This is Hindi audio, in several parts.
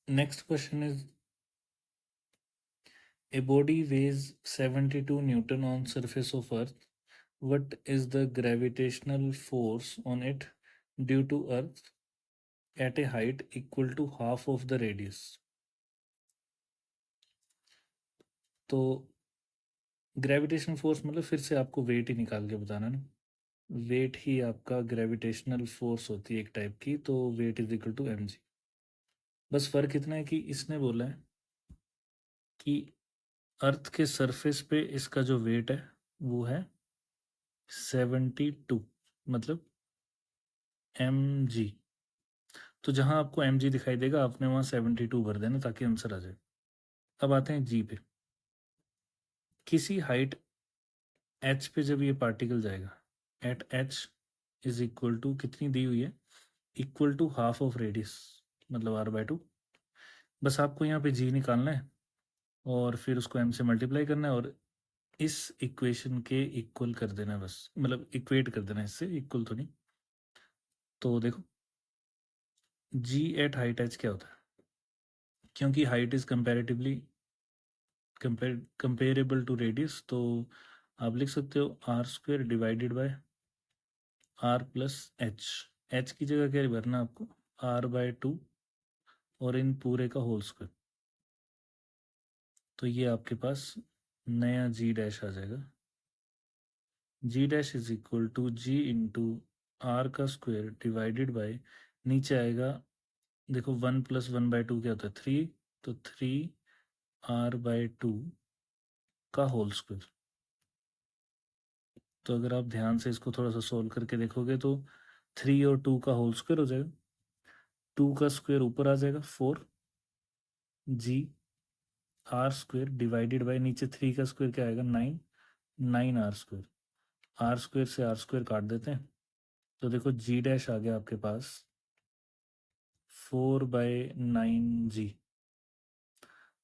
Next question is, a body weighs 72 Newton on surface of Earth. What is the gravitational force on it due to Earth at a height equal to half of the radius? तो ग्रेविटेशनल फोर्स मतलब फिर से आपको वेट ही निकाल के बताना ना, वेट ही आपका ग्रेविटेशनल फोर्स होती है एक टाइप की, तो weight is equal to mg। बस फर्क इतना है कि इसने बोला है कि अर्थ के सरफेस पे इसका जो वेट है वो है 72, मतलब mg। तो जहां आपको mg दिखाई देगा आपने वहां 72 भर देना ताकि आंसर आ जाए। अब आते हैं जी पे। किसी हाइट h पे जब ये पार्टिकल जाएगा at h is equal to कितनी दी हुई है, equal to half of radius, मतलब r/2। बस आपको यहाँ पे जी निकालना है और फिर उसको m से मल्टीप्लाई करना है और इस इक्वेशन के इक्वल कर देना है, बस मतलब इक्वेट कर देना है इससे, इक्वल तो नहीं। तो देखो जी एट हाइट h क्या होता है, क्योंकि height is comparatively comparable to radius, तो आप लिख सकते हो r² divided by r+h। h की जगह क्या भरना है आपको, r/2 और इन पूरे का होल स्क्वायर। तो ये आपके पास नया जी डैश आ जाएगा। G dash is equal to g into r का स्क्वायर डिवाइडेड बाय, नीचे आएगा देखो 1+1/2 क्या होता है 3, तो 3r/2 का होल स्क्वायर। तो अगर आप ध्यान से इसको थोड़ा सा सोल्व करके देखोगे तो 3 और 2 का होल स्क्वायर हो जाएगा, 2 का स्क्वायर ऊपर आ जाएगा 4g r² डिवाइडेड बाय नीचे 3 का स्क्वायर क्या आएगा 9, 9r²। r² से r² काट देते हैं तो देखो जी डैश आ गया आपके पास 4/9g।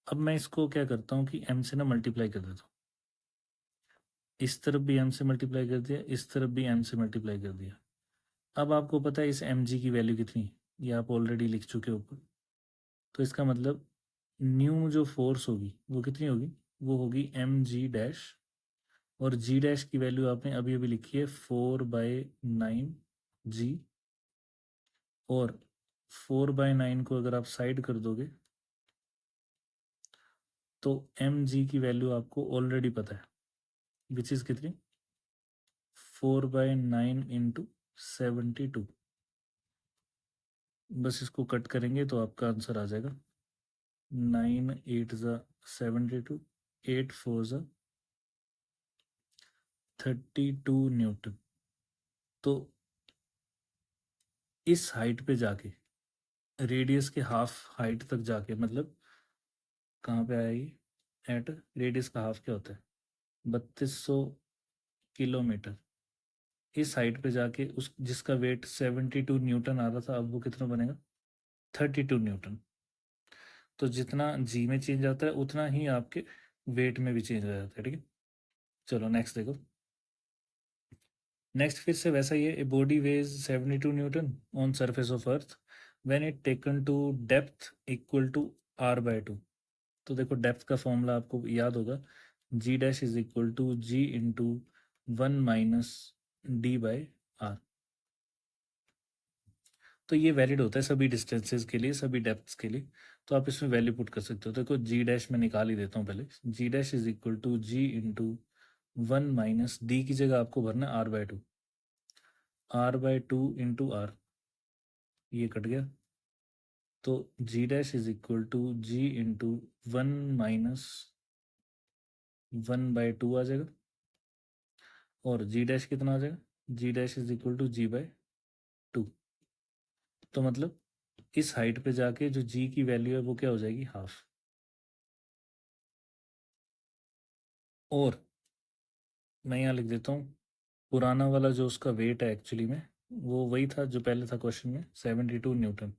अब मैं इसको क्या करता हूँ कि m से ना मल्टीप्लाई कर देता हूँ, इस तरफ भी m से मल्टीप्लाई कर दिया, इस तरफ भी m से मल्टीप्लाई कर दिया। अब आपको पता है इस mg की वैल्यू कितनी है, ये आप ऑलरेडी लिख चुके हो ऊपर। तो इसका मतलब न्यू जो फोर्स होगी वो कितनी होगी, वो होगी mg डैश, और g डैश की वैल्यू आपने अभी अभी लिखी है 4/9g, और 4/9 को अगर आप साइड कर दोगे तो mg की वैल्यू आपको ऑलरेडी पता है, विच इज कितनी 4/9 इंटू 72। बस इसको कट करेंगे तो आपका आंसर आ जाएगा 9 8 ज़ा 72, 8 4 ज़ा 32 न्यूटन। तो इस हाइट पे जाके, रेडियस के हाफ हाइट तक जाके, मतलब कहाँ पे आएगी, एट रेडियस का हाफ क्या होता है 3200 किलोमीटर। इस हाइट पे जाके उस जिसका वेट 72 न्यूटन आ रहा था अब वो कितना बनेगा 32 न्यूटन। तो जितना जी में चेंज आता है उतना ही आपके वेट में भी चेंज आ जाता है, ठीक है। चलो नेक्स्ट देखो। नेक्स्ट फिर से वैसा ही है, a body weighs 72 newton on surface of earth when it taken to depth equal to r/2। तो देखो डेप्थ का फॉर्मूला आपको याद होगा, g dash is equal to g into 1 - d/r। तो ये वैलिड होता है सभी डिस्टेंसेस के लिए, सभी डेप्थ्स के लिए। तो आप इसमें वैल्यू पुट कर सकते हो। देखो जी डैश में निकाल ही देता हूँ पहले, g dash is equal to g into 1 - d की जगह आपको भरना है r/2, r/2 इंटू आर, ये कट गया। तो g dash is equal to g into 1 - 1/2 आ जाएगा, और जी डैश कितना आ जाएगा, g dash is equal to g/2। तो मतलब इस हाइट पे जाके जो जी की वैल्यू है वो क्या हो जाएगी हाफ। और मैं यहाँ लिख देता हूँ पुराना वाला जो उसका वेट है एक्चुअली में वो वही था जो पहले था क्वेश्चन में 72 न्यूटन।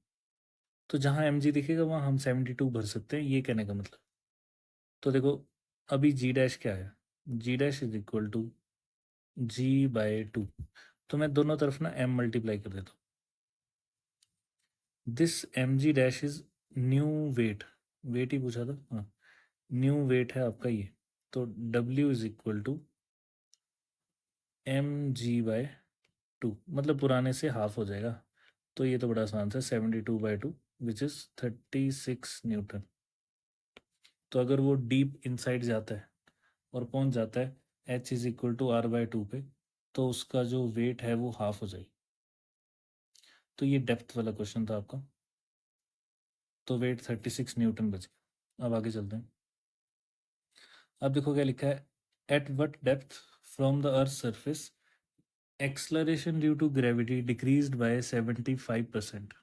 तो जहाँ mg दिखेगा वहाँ हम 72 भर सकते हैं, ये कहने का मतलब। तो देखो अभी जी डैश क्या है, g dash is equal to g/2। तो मैं दोनों तरफ ना m मल्टीप्लाई कर देता हूँ। This mg dash is new weight, weight ही पूछा था, हाँ न्यू वेट है आपका ये, तो W is equal to mg/2, मतलब पुराने से हाफ हो जाएगा, तो ये तो बड़ा आसान था, 72/2 विच इज़ 36 न्यूटन। तो अगर वो डीप इनसाइड जाता है और पहुंच जाता है H is equal to R/2 पे, तो उसका जो वेट है वो हाफ हो जाएगी। तो ये डेप्थ वाला क्वेश्चन था आपका, तो वेट 36 न्यूटन बच गया। अब आगे चलते हैं। अब देखो क्या लिखा है, at what depth from the earth surface acceleration due to gravity decreased by 75%।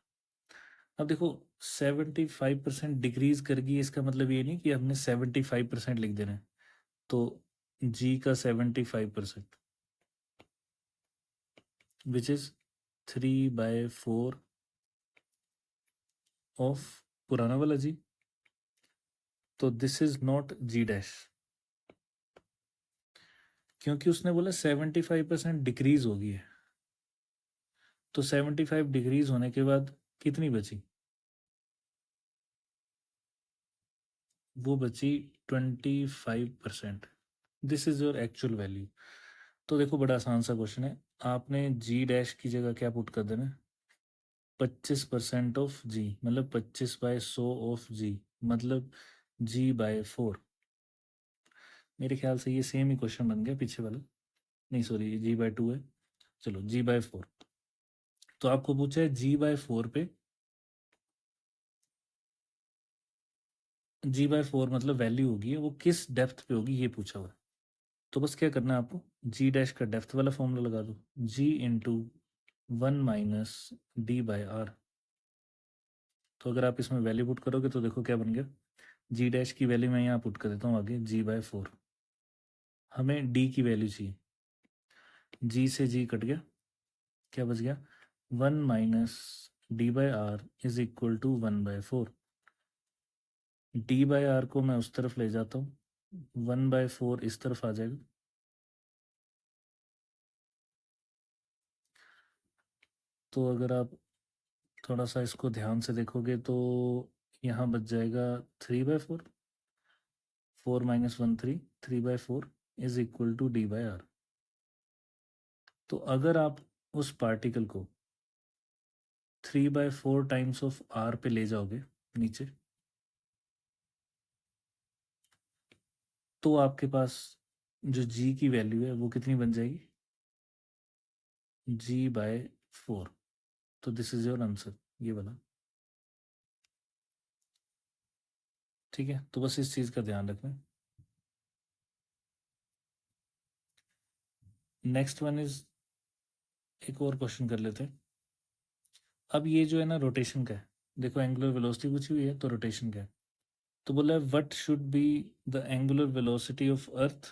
अब देखो 75% डिक्रीज कर गई, इसका मतलब ये नहीं कि हमने 75% लिख देना है, तो जी का 75% विच इज 3/4 ऑफ पुराना वाला जी, तो this is not G dash, क्योंकि उसने बोला 75% डिक्रीज होगी है, तो 75 डिक्रीज होने के बाद कितनी बची, वो बची 25%। This is your actual value. तो देखो बड़ा आसान सा क्वेश्चन है, आपने जी डैश की जगह क्या पुट कर देना, 25% ऑफ जी, मतलब 25/100 ऑफ जी, मतलब G/4। मेरे ख्याल से ये सेम ही क्वेश्चन बन गया पीछे वाला, नहीं सॉरी G/2 है, चलो G/4। तो आपको पूछा है G/4 पे, G/4 मतलब वैल्यू होगी वो किस डेप्थ पे होगी ये पूछा हुआ है। तो बस क्या करना है आपको, जी डैश का डेप्थ वाला फॉर्मूला लगा दो, G × 1 - D/R। तो अगर आप इसमें वैल्यू पुट करोगे तो देखो क्या बन गया, जी डैश की वैल्यू मैं यहाँ पुट कर देता हूँ आगे, G/4। हमें डी की वैल्यू चाहिए, जी से जी कट गया, क्या बच गया, 1 - D/R is equal to 1/4। D/R को मैं उस तरफ ले जाता हूँ, 1/4 इस तरफ आ जाएगा, तो अगर आप थोड़ा सा इसको ध्यान से देखोगे तो यहाँ बच जाएगा 3/4, 4 - 1 3, 3/4 इज इक्वल टू D/R। तो अगर आप उस पार्टिकल को 3/4 टाइम्स ऑफ R पे ले जाओगे नीचे, तो आपके पास जो G की वैल्यू है वो कितनी बन जाएगी, G/4। तो दिस इज योर आंसर, ये वाला। ठीक है, तो बस इस चीज़ का ध्यान रखना। नेक्स्ट वन इज, एक और क्वेश्चन कर लेते हैं। अब ये जो है ना रोटेशन का है, देखो एंगुलर वेलोसिटी पूछी हुई है तो रोटेशन का है। तो बोला है what should be the angular velocity of earth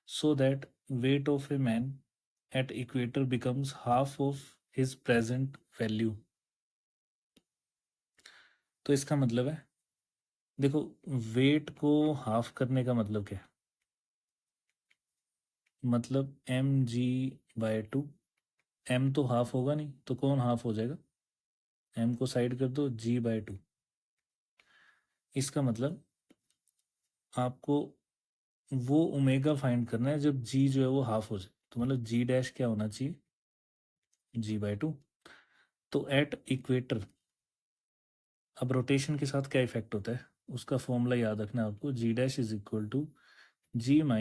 so that weight of a man at equator becomes half of his present value. तो इसका मतलब है, देखो वेट को हाफ करने का मतलब क्या है, मतलब mg/2, m तो हाफ होगा नहीं, तो कौन हाफ हो जाएगा, m को साइड कर दो, G/2। इसका मतलब आपको वो ओमेगा फाइंड करना है जब g जो है वो हाफ हो जाए, तो मतलब g डैश क्या होना चाहिए, G/2। तो एट इक्वेटर, अब रोटेशन के साथ क्या इफेक्ट होता है उसका फॉर्मूला याद रखना है आपको, g dash is equal to G - ω²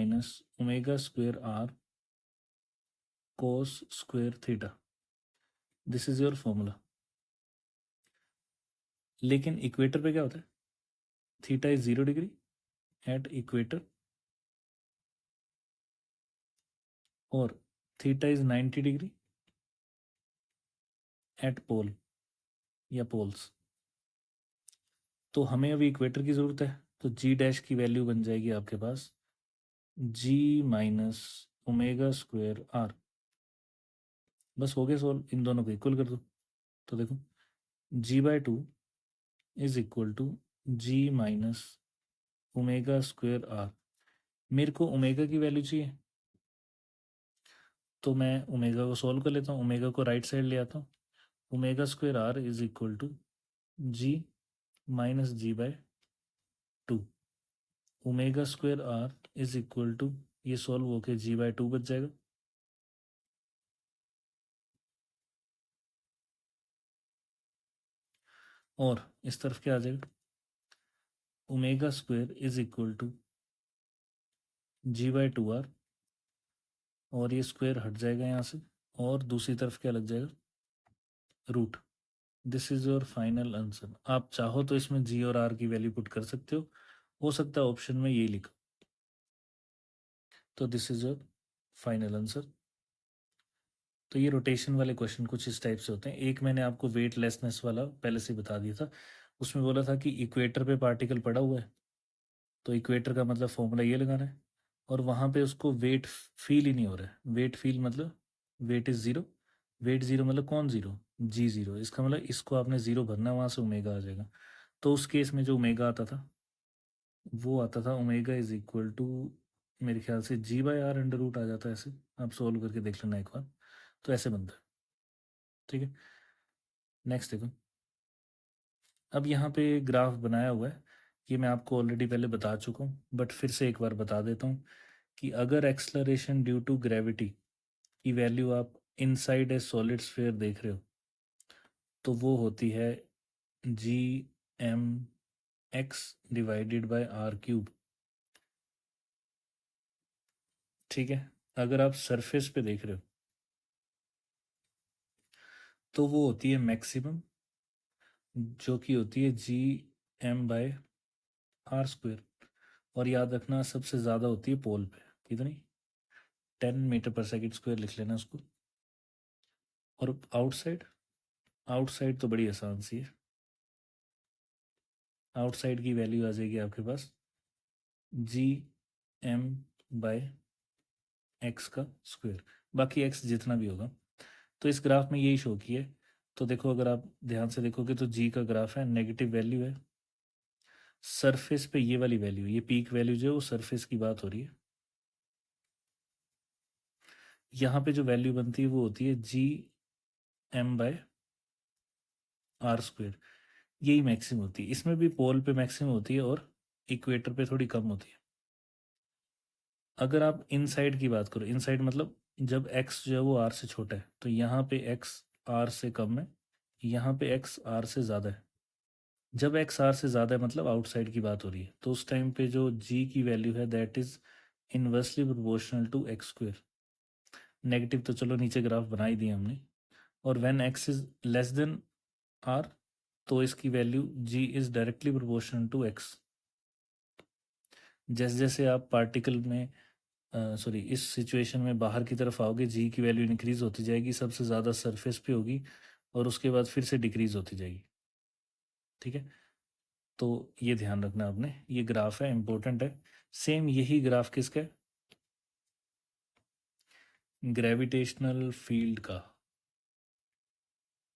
R cos² theta, this is your formula. लेकिन इक्वेटर पे क्या होता है, theta is 0 degree at equator, और theta is 90 degree at pole या पोल्स। तो हमें अभी इक्वेटर की ज़रूरत है, तो जी डैश की वैल्यू बन जाएगी आपके पास G - ω²R। बस हो गया सोल्व, इन दोनों को इक्वल कर दो, तो देखो G/2 is equal to G - ω²R। मेरे को ओमेगा की वैल्यू चाहिए, तो मैं ओमेगा को सॉल्व कर लेता हूँ, ओमेगा को राइट साइड ले आता हूँ, ω² R is equal to G minus G by 2 omega square R is equal to, ये सॉल्व होके जी बाय 2 बच जाएगा। और इस तरफ क्या आ जाएगा, omega square is equal to G by 2 R, और ये स्क्वायर हट जाएगा यहाँ से, और दूसरी तरफ क्या लग जाएगा, root. This is your final answer. आप चाहो तो इसमें जी और आर की वैल्यू पुट कर सकते हो सकता है ऑप्शन में ये लिखो। तो this is your final answer. तो ये रोटेशन वाले क्वेश्चन कुछ इस टाइप से होते हैं। एक मैंने आपको वेटलेसनेस वाला पहले से बता दिया था, उसमें बोला था कि इक्वेटर पे पार्टिकल पड़ा हुआ है, तो इक्वेटर का मतलब फॉर्मूला ये लगाना है, और वहाँ पे उसको वेट फील ही नहीं हो रहा है। वेट फील मतलब weight is zero, weight zero मतलब कौन ज़ीरो, जी ज़ीरो। इसका मतलब इसको आपने ज़ीरो भरना है, वहाँ से ओमेगा आ जाएगा। तो उस केस में जो ओमेगा आता था वो आता था ओमेगा इज इक्वल टू, मेरे ख्याल से जी बाय आर अंडर रूट आ जाता है। ऐसे आप सोल्व करके देख लेना एक बार, तो ऐसे बनता है। ठीक है, नेक्स्ट देखो। अब यहाँ पे ग्राफ बनाया हुआ है, ये मैं आपको ऑलरेडी पहले बता चुका हूँ, बट फिर से एक बार बता देता हूँ कि अगर एक्सलरेशन ड्यू टू ग्रेविटी की वैल्यू आप इनसाइड ए सॉलिड स्फीयर देख रहे हो, तो वो होती है G M X divided by R cube. ठीक है, अगर आप सरफेस पे देख रहे हो तो वो होती है मैक्सिमम, जो कि होती है G M by R square. और याद रखना सबसे ज़्यादा होती है पोल पे, कितनी, 10 मीटर पर सेकेंड स्क्वायर लिख लेना उसको। और आउटसाइड, आउटसाइड तो बड़ी आसान सी है, आउटसाइड की वैल्यू आ जाएगी आपके पास जी एम बाय एक्स का स्क्वायर, बाकी एक्स जितना भी होगा। तो इस ग्राफ में यही शो किया है। तो देखो, अगर आप ध्यान से देखोगे तो जी का ग्राफ है, नेगेटिव वैल्यू है, सरफेस पे ये वाली वैल्यू, ये पीक वैल्यू जो है वो सरफेस की बात हो रही है। यहाँ पे जो वैल्यू बनती है वो होती है G M by R square, यही मैक्सिमम होती है। इसमें भी पोल पे मैक्सिमम होती है और इक्वेटर पे थोड़ी कम होती है। अगर आप इनसाइड की बात करो, इनसाइड मतलब जब एक्स जो है वो आर से छोटा है, तो यहाँ पे एक्स आर से कम है, यहाँ पे एक्स आर से ज़्यादा है। जब एक्स आर से ज़्यादा है मतलब आउटसाइड की बात हो रही है, तो उस टाइम पे जो जी की वैल्यू है that is inversely proportional to X square. Negative तो चलो नीचे ग्राफ बना ही दिया हमने। और when X is less than R, तो इसकी value G is directly proportional to X. जैसे जैसे आप पार्टिकल में सॉरी इस सिचुएशन में बाहर की तरफ आओगे, जी की वैल्यू इंक्रीज होती जाएगी, सबसे ज़्यादा सरफेस पे होगी, और उसके बाद फिर से डिक्रीज होती जाएगी। ठीक है, तो ये ध्यान रखना आपने, ये ग्राफ है, इंपॉर्टेंट है। सेम यही ग्राफ किसका है, ग्रेविटेशनल फील्ड का।